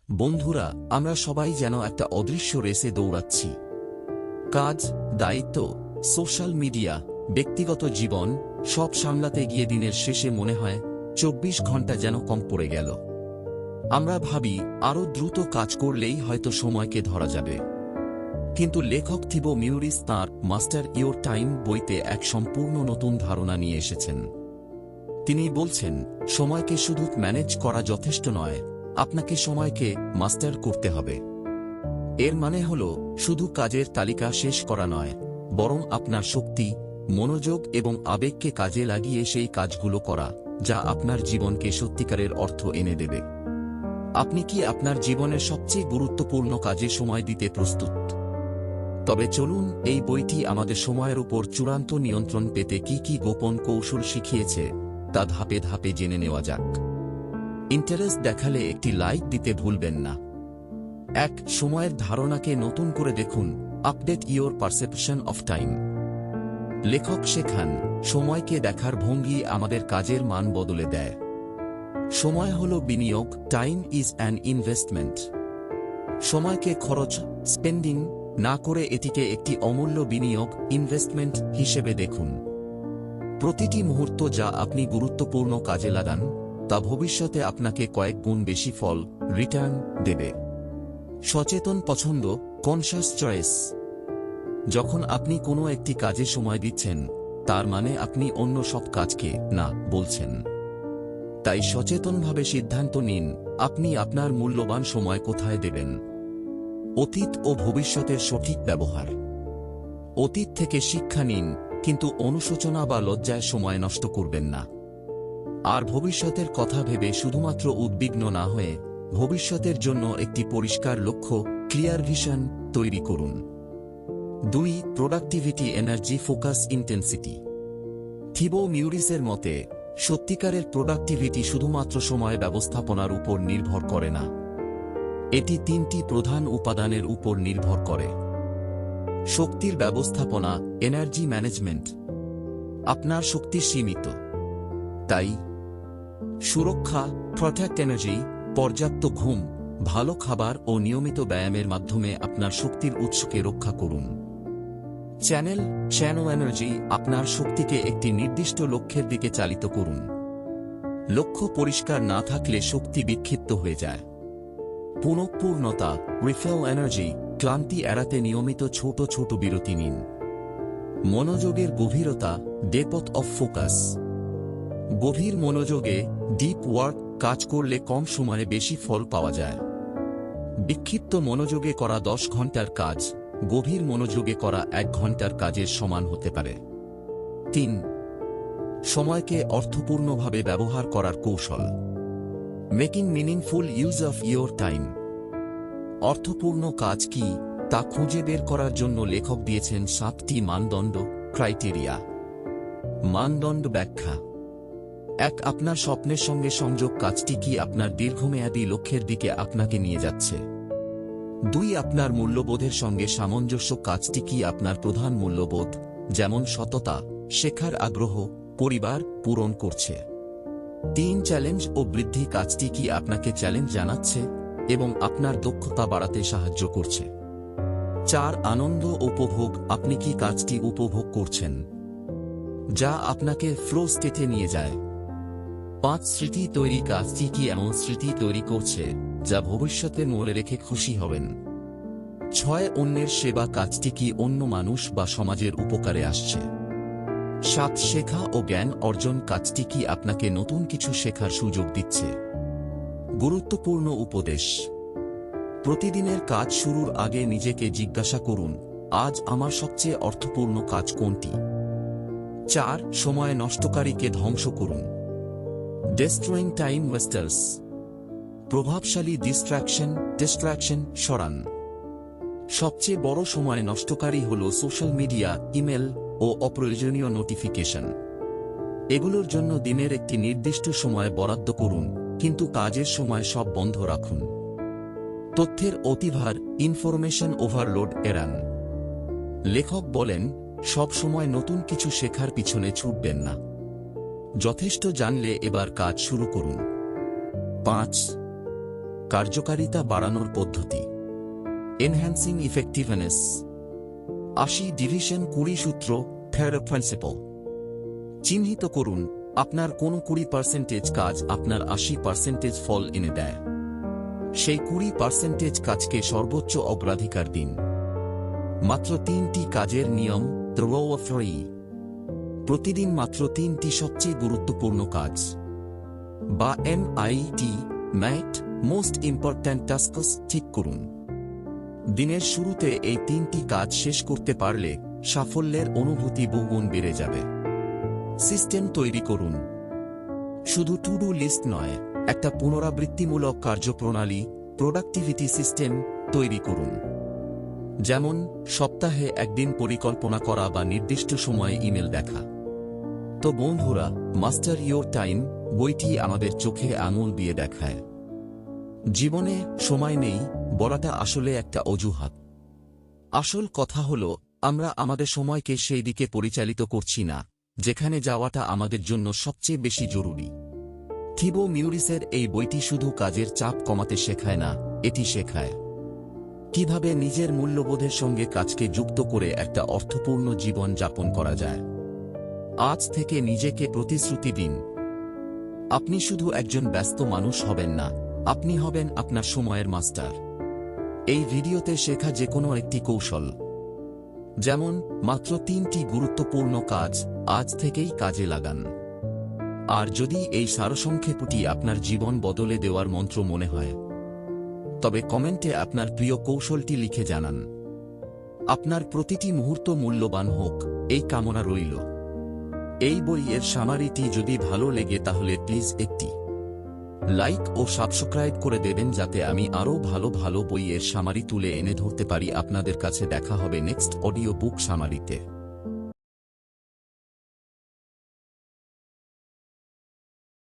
বন্ধুরা, আমরা সবাই যেন একটা অদৃশ্য রেসে দৌড়াচ্ছি। কাজ, দায়িত্ব, সোশ্যাল মিডিয়া, ব্যক্তিগত জীবন সব সামলাতে গিয়ে দিনের শেষে মনে হয় ২৪ ঘন্টা যেন কম পড়ে গেল। আমরা ভাবি আরও দ্রুত কাজ করলেই হয়তো সময়কে ধরা যাবে। কিন্তু লেখক থিবো মিউরিস তাঁর মাস্টার ইওর টাইম বইতে এক সম্পূর্ণ নতুন ধারণা নিয়ে এসেছেন। তিনি বলছেন, সময়কে শুধু ম্যানেজ করা যথেষ্ট নয়, আপনাকে সময়কে মাস্টার করতে হবে। এর মানে হল শুধু কাজের তালিকা শেষ করা নয়, বরং আপনার শক্তি, মনোযোগ এবং আবেগকে কাজে লাগিয়ে সেই কাজগুলো করা যা আপনার জীবনকে সত্যিকারের অর্থ এনে দেবে। আপনি কি আপনার জীবনের সবচেয়ে গুরুত্বপূর্ণ কাজে সময় দিতে প্রস্তুত? তবে চলুন এই বইটি আমাদের সময়ের উপর চূড়ান্ত নিয়ন্ত্রণ পেতে কি কি গোপন কৌশল শিখিয়েছে তা ধাপে ধাপে জেনে নেওয়া যাক। ইন্টারেস্ট দেখালে একটি লাইক দিতে ভুলবেন না। সময়ের ধারণাকে নতুন করে দেখুন, update your perception of time. লেখক শেখান, সময়কে দেখার ভঙ্গি আমাদের কাজের মান বদলে দেয়। সময় হল বিনিয়োগ, টাইম ইজ অ্যান ইনভেস্টমেন্ট। সময়কে খরচ, স্পেন্ডিং না করে এটিকে একটি অমূল্য বিনিয়োগ, ইনভেস্টমেন্ট হিসেবে দেখুন। প্রতিটি মুহূর্ত যা আপনি গুরুত্বপূর্ণ কাজে লাগান তা ভবিষ্যতে আপনাকে কয়েক গুণ বেশি ফল, রিটার্ন দেবে। সচেতন পছন্দ, কনশাস চয়েস। যখন আপনি কোনো একটি কাজে সময় দিচ্ছেন, তার মানে আপনি অন্য সব কাজকে না বলছেন। তাই সচেতনভাবে সিদ্ধান্ত নিন আপনি আপনার মূল্যবান সময় কোথায় দেবেন। অতীত ও ভবিষ্যতের সঠিক ব্যবহার। অতীত থেকে শিক্ষা নিন, কিন্তু অনুশোচনা বা লজ্জায় সময় নষ্ট করবেন না। আর ভবিষ্যতের কথা ভেবে শুধুমাত্র উদ্বিগ্ন না হয়ে ভবিষ্যতের জন্য একটি পরিষ্কার লক্ষ্য, ক্লিয়ার ভিশন তৈরি করুন। ২. Productivity, energy, focus, intensity. Thibaut মিউরিসের মতে, সত্যিকারের প্রোডাক্টিভিটি শুধুমাত্র সময় ব্যবস্থাপনার উপর নির্ভর করে না। এটি ৩টি প্রধান উপাদানের উপর নির্ভর করে। শক্তির ব্যবস্থাপনা, এনার্জি ম্যানেজমেন্ট। আপনার শক্তি সীমিত, তাই সুরক্ষা, প্রটেক্ট এনার্জি, পর্যাপ্ত ঘুম, ভালো খাবার ও নিয়মিত ব্যায়ামের মাধ্যমে আপনার শক্তির উৎসকে রক্ষা করুন। চ্যানেল এনার্জি, আপনার শক্তিকে একটি নির্দিষ্ট লক্ষ্যের দিকে চালিত করুন। লক্ষ্য পরিষ্কার না থাকলে শক্তি বিক্ষিপ্ত হয়ে যায়। পুনঃপূর্ণতা, রিফিল এনার্জি, ক্লান্তি এড়াতে নিয়মিত ছোট ছোট বিরতি নিন। মনোযোগের গভীরতা, ডেপথ অফ ফোকাস। গভীর মনোযোগে, ডিপ ওয়ার্ক কাজ করলে কম সময়ে বেশি ফল পাওয়া যায়। বিক্ষিপ্ত মনোযোগে করা 10 ঘন্টার কাজ গভীর মনোযোগে করা 1 ঘন্টার কাজের সমান হতে পারে। ৩. সময়কে অর্থপূর্ণভাবে ব্যবহার করার কৌশল। Making meaningful use of your time. অর্থপূর্ণ কাজ কি তা খুঁজে বের করার জন্য লেখক দিয়েছেন 7টি মানদণ্ড, ক্রাইটেরিয়া। মানদণ্ড ব্যাখ্যা। ১. আপনার স্বপ্নের সঙ্গে সংযোগ কাজটি কি আপনার দীর্ঘমেয়াদী লক্ষ্যের দিকে আপনাকে নিয়ে যাচ্ছে। ২. আপনার মূল্যবোধের সঙ্গে সামঞ্জস্য কাজটি কি আপনার প্রধান মূল্যবোধ, যেমন সততা, শেখার আগ্রহ, পরিবার পূরণ করছে। ৩. চ্যালেঞ্জ ও বৃদ্ধি কাজটি কি আপনাকে চ্যালেঞ্জ জানাচ্ছে এবং আপনার দক্ষতা বাড়াতে সাহায্য করছে। ৪. আনন্দ ও উপভোগ, আপনি কি কাজটি উপভোগ করছেন, যা আপনাকে ফ্লো স্টেটে নিয়ে যায়। ৫. স্মৃতি তৈরি, কাজটি কি এমন স্মৃতি তৈরি করছে যা ভবিষ্যতে মনে রেখে খুশি হবেন। ৬. অন্যের সেবা, কাজটি কি অন্য মানুষ বা সমাজের উপকারে আসছে। ৭. শেখা ও জ্ঞান অর্জন, কাজটি কি আপনাকে নতুন কিছু শেখার সুযোগ দিচ্ছে। গুরুত্বপূর্ণ উপদেশ। প্রতিদিনের কাজ শুরুর আগে নিজেকে জিজ্ঞাসা করুন, আজ আমার সবচেয়ে অর্থপূর্ণ কাজ কোনটি। ৪. সময় নষ্টকারীকে ধ্বংস করুন। Destroying time wasters. প্রভাবশালী ডিস্ট্রাকশন সরান। সবচেয়ে বড় সময় নষ্টকারী হল সোশ্যাল মিডিয়া, ইমেল ও অপ্রয়োজনীয় নোটিফিকেশন। এগুলোর জন্য দিনের একটি নির্দিষ্ট সময় বরাদ্দ করুন, কিন্তু কাজের সময় সব বন্ধ রাখুন। তথ্যের অতিভার, ইনফরমেশন ওভারলোড এড়ান। লেখক বলেন, সব সময় নতুন কিছু শেখার পিছনে ছুটবেন না। যথেষ্ট জানলে এবার কাজ শুরু করুন। ৫. কার্যকারিতা বাড়ানোর পদ্ধতি। Enhancing effectiveness. 80 ডিভিশন 20 সূত্র, থেরো প্রিন্সিপল। চিহ্নিত করুন আপনার কোন 20% কাজ আপনার 80% ফল এনে দেয়। সেই 20% কাজকে সর্বোচ্চ অগ্রাধিকার দিন। মাত্র 3টি কাজের নিয়ম, দ্য ল অফ 3। প্রতিদিন মাত্র 3টি সবচেয়ে গুরুত্বপূর্ণ কাজ বা MIT ম্যাট মোস্ট ইম্পর্ট্যান্ট টাস্কস ঠিক করুন। দিনের শুরুতে এই 3টি কাজ শেষ করতে পারলে সাফল্যের অনুভূতি বহুগুণ বেড়ে যাবে। সিস্টেম তৈরি করুন। শুধু টু ডু লিস্ট নয়, একটা পুনরাবৃত্তিমূলক কার্যপ্রণালী, প্রোডাক্টিভিটি সিস্টেম তৈরি করুন। যেমন সপ্তাহে একদিন পরিকল্পনা করা বা নির্দিষ্ট সময়ে ইমেল দেখা। তো বন্ধুরা, মাস্টার ইয়োর টাইম বইটি আমাদের চোখে আঙুল দিয়ে দেখায় জীবনে সময় নেই বলাটা আসলে একটা অজুহাত। আসল কথা হলো আমরা আমাদের সময়কে সেই দিকে পরিচালিত করছি না যেখানে যাওয়াটা আমাদের জন্য সবচেয়ে বেশি জরুরি। থিবো মিউরিসের এই বইটি শুধু কাজের চাপ কমাতে শেখায় না, এটি শেখায় কিভাবে নিজের মূল্যবোধের সঙ্গে কাজকে যুক্ত করে একটা অর্থপূর্ণ জীবন যাপন করা যায়। আজ থেকে নিজেকে প্রতিশ্রুতি দিন, আপনি শুধু একজন ব্যস্ত মানুষ হবেন না, আপনি হবেন আপনার সময়ের মাস্টার। এই ভিডিওতে শেখা যে কোনো একটি কৌশল, যেমন মাত্র 3টি গুরুত্বপূর্ণ কাজ, আজ থেকেই কাজে লাগান। আর যদি এই সারসংক্ষেপটি আপনার জীবন বদলে দেওয়ার মন্ত্র মনে হয়, তবে কমেন্টে আপনার প্রিয় কৌশলটি লিখে জানান। আপনার প্রতিটি মুহূর্ত মূল্যবান হোক, এই কামনা রইল। এই বইয়ের সামারিটি যদি ভালো লেগে তাহলে প্লিজ একটি লাইক ও সাবস্ক্রাইব করে দেবেন যাতে আমি আরও ভালো ভালো বইয়ের সামারি তুলে এনে ধরতে পারি আপনাদের কাছে। দেখা হবে নেক্সট অডিও বুক সামারিতে।